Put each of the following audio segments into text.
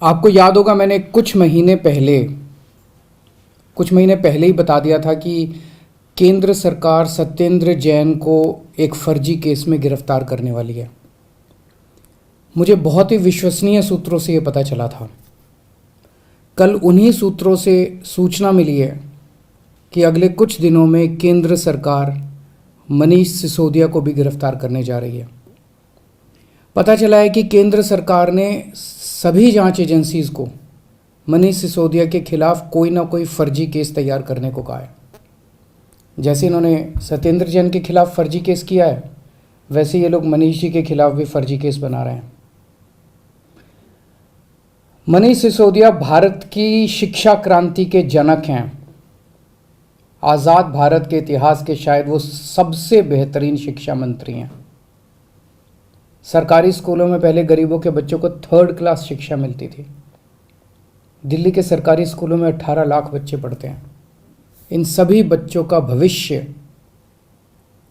आपको याद होगा मैंने कुछ महीने पहले ही बता दिया था कि केंद्र सरकार सत्येंद्र जैन को एक फर्जी केस में गिरफ्तार करने वाली है। मुझे बहुत ही विश्वसनीय सूत्रों से ये पता चला था। कल उन्हीं सूत्रों से सूचना मिली है कि अगले कुछ दिनों में केंद्र सरकार मनीष सिसोदिया को भी गिरफ्तार करने जा रही है। पता चला है कि केंद्र सरकार ने सभी जांच एजेंसीज को मनीष सिसोदिया के खिलाफ कोई ना कोई फर्जी केस तैयार करने को कहा है। जैसे इन्होंने सत्येंद्र जैन के खिलाफ फर्जी केस किया है, वैसे ये लोग मनीष जी के खिलाफ भी फर्जी केस बना रहे हैं। मनीष सिसोदिया भारत की शिक्षा क्रांति के जनक हैं। आज़ाद भारत के इतिहास के शायद वो सबसे बेहतरीन शिक्षा मंत्री हैं। सरकारी स्कूलों में पहले गरीबों के बच्चों को 3rd क्लास शिक्षा मिलती थी। दिल्ली के सरकारी स्कूलों में 18 लाख बच्चे पढ़ते हैं। इन सभी बच्चों का भविष्य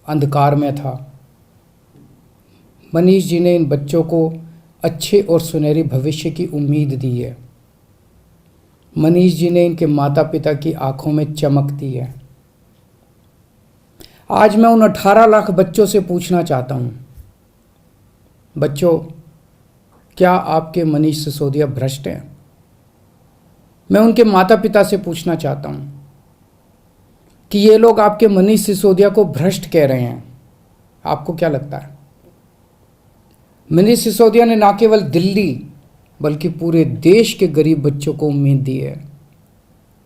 अंधकार में था। मनीष जी ने इन बच्चों को अच्छे और सुनहरी भविष्य की उम्मीद दी है। मनीष जी ने इनके माता पिता की आंखों में चमक दी है। आज मैं उन 18 लाख बच्चों से पूछना चाहता हूं, बच्चों, क्या आपके मनीष सिसोदिया भ्रष्ट हैं? मैं उनके माता पिता से पूछना चाहता हूं कि ये लोग आपके मनीष सिसोदिया को भ्रष्ट कह रहे हैं, आपको क्या लगता है? मनीष सिसोदिया ने ना केवल दिल्ली बल्कि पूरे देश के गरीब बच्चों को उम्मीद दी है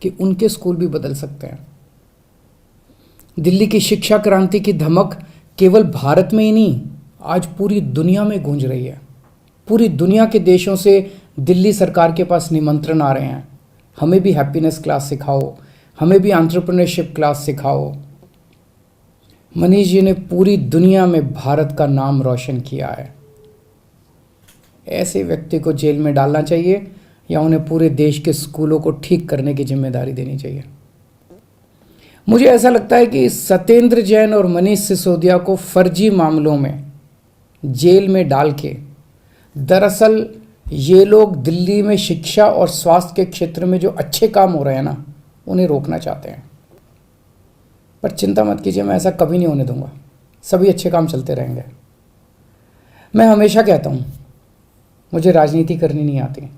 कि उनके स्कूल भी बदल सकते हैं। दिल्ली की शिक्षा क्रांति की धमक केवल भारत में ही नहीं, आज पूरी दुनिया में गूंज रही है। पूरी दुनिया के देशों से दिल्ली सरकार के पास निमंत्रण आ रहे हैं, हमें भी हैप्पीनेस क्लास सिखाओ, हमें भी एंटरप्रेन्योरशिप क्लास सिखाओ। मनीष जी ने पूरी दुनिया में भारत का नाम रोशन किया है। ऐसे व्यक्ति को जेल में डालना चाहिए या उन्हें पूरे देश के स्कूलों को ठीक करने की जिम्मेदारी देनी चाहिए। मुझे ऐसा लगता है कि सत्येंद्र जैन और मनीष सिसोदिया को फर्जी मामलों में जेल में डाल के दरअसल ये लोग दिल्ली में शिक्षा और स्वास्थ्य के क्षेत्र में जो अच्छे काम हो रहे हैं ना, उन्हें रोकना चाहते हैं। पर चिंता मत कीजिए, मैं ऐसा कभी नहीं होने दूंगा। सभी अच्छे काम चलते रहेंगे। मैं हमेशा कहता हूँ, मुझे राजनीति करनी नहीं आती।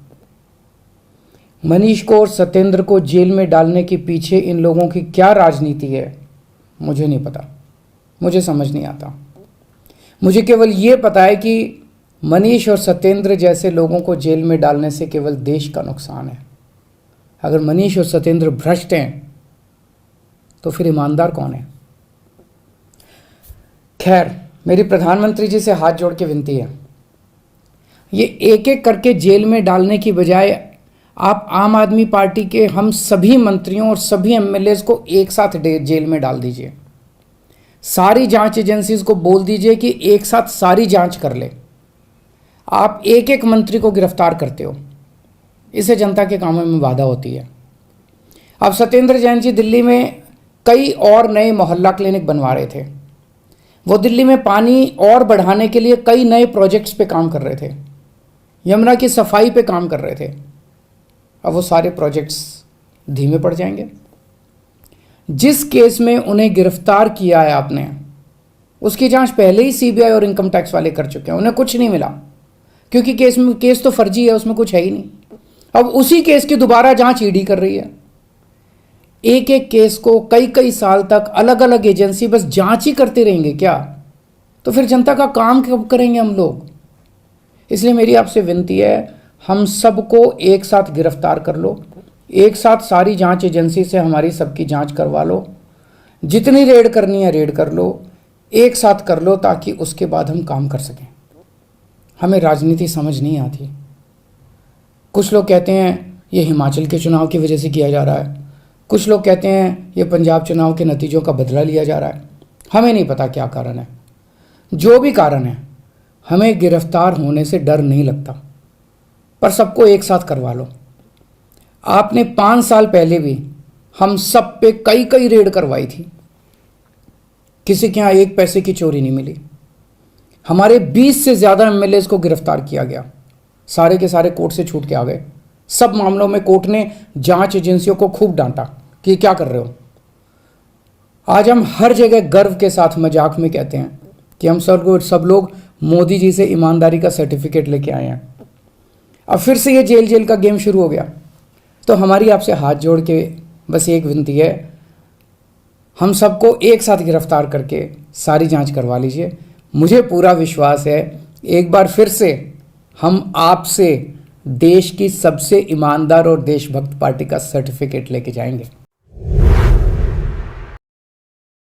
मनीष को और सत्येंद्र को जेल में डालने के पीछे इन लोगों की क्या राजनीति है, मुझे नहीं पता, मुझे समझ नहीं आता। मुझे केवल ये पता है कि मनीष और सत्येंद्र जैसे लोगों को जेल में डालने से केवल देश का नुकसान है। अगर मनीष और सत्येंद्र भ्रष्ट हैं तो फिर ईमानदार कौन है? खैर, मेरी प्रधानमंत्री जी से हाथ जोड़ के विनती है, ये एक एक करके जेल में डालने की बजाय आप आम आदमी पार्टी के हम सभी मंत्रियों और सभी एमएलएज को एक साथ जेल में डाल दीजिए। सारी जांच एजेंसीज को बोल दीजिए कि एक साथ सारी जांच कर ले। आप एक एक मंत्री को गिरफ्तार करते हो, इससे जनता के कामों में बाधा होती है। अब सत्येंद्र जैन जी दिल्ली में कई और नए मोहल्ला क्लिनिक बनवा रहे थे। वो दिल्ली में पानी और बढ़ाने के लिए कई नए प्रोजेक्ट्स पे काम कर रहे थे, यमुना की सफाई पे काम कर रहे थे। अब वो सारे प्रोजेक्ट्स धीमे पड़ जाएंगे। जिस केस में उन्हें गिरफ्तार किया है आपने, उसकी जांच पहले ही सीबीआई और इनकम टैक्स वाले कर चुके हैं, उन्हें कुछ नहीं मिला क्योंकि केस तो फर्जी है, उसमें कुछ है ही नहीं। अब उसी केस की दोबारा जांच ईडी कर रही है। एक एक केस को कई कई साल तक अलग अलग एजेंसी बस जांच ही करते रहेंगे क्या? तो फिर जनता का काम कब करेंगे हम लोग? इसलिए मेरी आपसे विनती है, हम सबको एक साथ गिरफ्तार कर लो, एक साथ सारी जांच एजेंसी से हमारी सबकी जांच करवा लो, जितनी रेड करनी है रेड कर लो, एक साथ कर लो ताकि उसके बाद हम काम कर सकें। हमें राजनीति समझ नहीं आती। कुछ लोग कहते हैं ये हिमाचल के चुनाव की वजह से किया जा रहा है, कुछ लोग कहते हैं ये पंजाब चुनाव के नतीजों का बदला लिया जा रहा है। हमें नहीं पता क्या कारण है। जो भी कारण है, हमें गिरफ्तार होने से डर नहीं लगता, पर सबको एक साथ करवा लो। आपने 5 साल पहले भी हम सब पे कई कई रेड करवाई थी, किसी के यहाँ 1 पैसे की चोरी नहीं मिली। हमारे 20 से ज़्यादा एमएलएज को गिरफ्तार किया गया, सारे के सारे कोर्ट से छूट के आ गए। सब मामलों में कोर्ट ने जांच एजेंसियों को खूब डांटा कि क्या कर रहे हो। आज हम हर जगह गर्व के साथ मजाक में कहते हैं कि हम सब लोग मोदी जी से ईमानदारी का सर्टिफिकेट लेके आए हैं। अब फिर से ये जेल जेल का गेम शुरू हो गया। तो हमारी आपसे हाथ जोड़ के बस एक विनती है, हम सबको एक साथ गिरफ्तार करके सारी जांच करवा लीजिए। मुझे पूरा विश्वास है एक बार फिर से हम आपसे देश की सबसे ईमानदार और देशभक्त पार्टी का सर्टिफिकेट लेके जाएंगे।